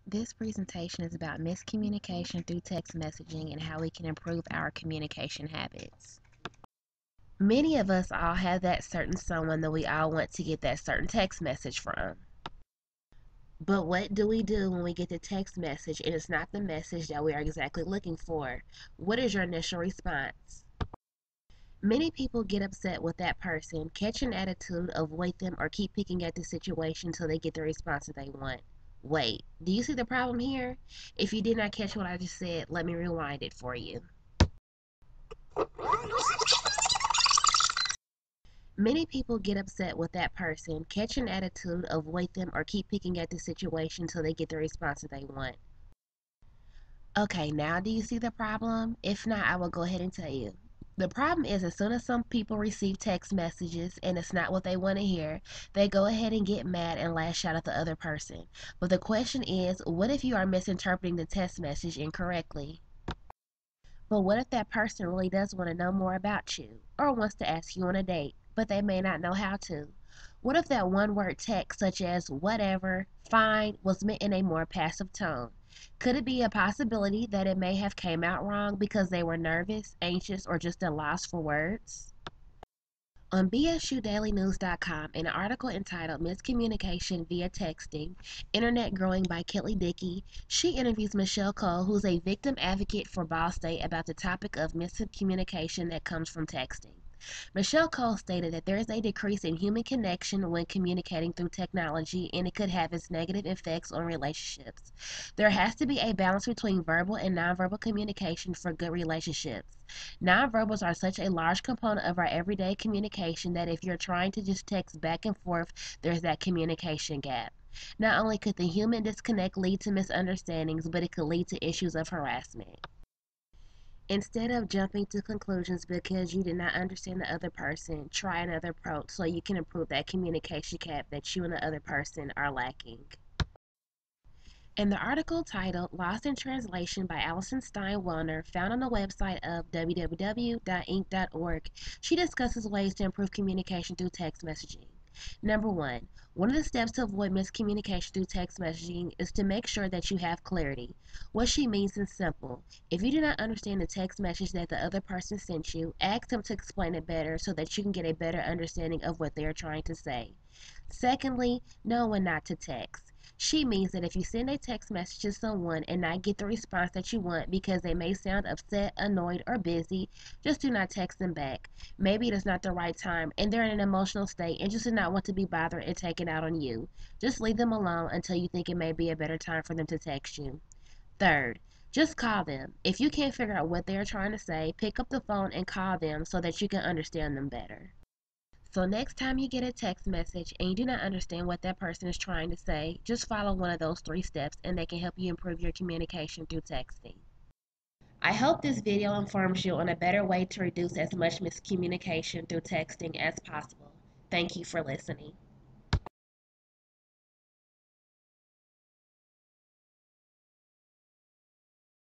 This presentation is about miscommunication through text messaging and how we can improve our communication habits. Many of us all have that certain someone that we all want to get that certain text message from. But what do we do when we get the text message and it's not the message that we are exactly looking for? What is your initial response? Many people get upset with that person, catch an attitude, avoid them, or keep picking at the situation until they get the response that they want. Wait, do you see the problem here? If you did not catch what I just said, let me rewind it for you. Many people get upset with that person, catch an attitude, avoid them, or keep picking at the situation until they get the response that they want. Okay, now do you see the problem? If not, I will go ahead and tell you. The problem is as soon as some people receive text messages and it's not what they want to hear, they go ahead and get mad and lash out at the other person. But the question is, what if you are misinterpreting the text message incorrectly? But what if that person really does want to know more about you or wants to ask you on a date, but they may not know how to? What if that one word text, such as whatever, fine, was meant in a more passive tone? Could it be a possibility that it may have came out wrong because they were nervous, anxious, or just at loss for words? On bsudailynews.com, an article entitled Miscommunication via Texting, Internet Growing by Kelly Dickey, she interviews Michelle Cole, who's a victim advocate for Ball State, about the topic of miscommunication that comes from texting. Michelle Cole stated that there is a decrease in human connection when communicating through technology, and it could have its negative effects on relationships. There has to be a balance between verbal and nonverbal communication for good relationships. Nonverbals are such a large component of our everyday communication that if you're trying to just text back and forth, there's that communication gap. Not only could the human disconnect lead to misunderstandings, but it could lead to issues of harassment. Instead of jumping to conclusions because you did not understand the other person, try another approach so you can improve that communication gap that you and the other person are lacking. In the article titled Lost in Translation by Allison Stein Wellner, found on the website of www.inc.org, she discusses ways to improve communication through text messaging. Number one of the steps to avoid miscommunication through text messaging is to make sure that you have clarity. What she means is simple. If you do not understand the text message that the other person sent you, ask them to explain it better so that you can get a better understanding of what they are trying to say. Secondly, know when not to text. She means that if you send a text message to someone and not get the response that you want because they may sound upset, annoyed, or busy, just do not text them back. Maybe it is not the right time and they're in an emotional state and just do not want to be bothered and taken out on you. Just leave them alone until you think it may be a better time for them to text you. Third, just call them. If you can't figure out what they are trying to say, pick up the phone and call them so that you can understand them better. So next time you get a text message and you do not understand what that person is trying to say, just follow one of those 3 steps and they can help you improve your communication through texting. I hope this video informs you on a better way to reduce as much miscommunication through texting as possible. Thank you for listening.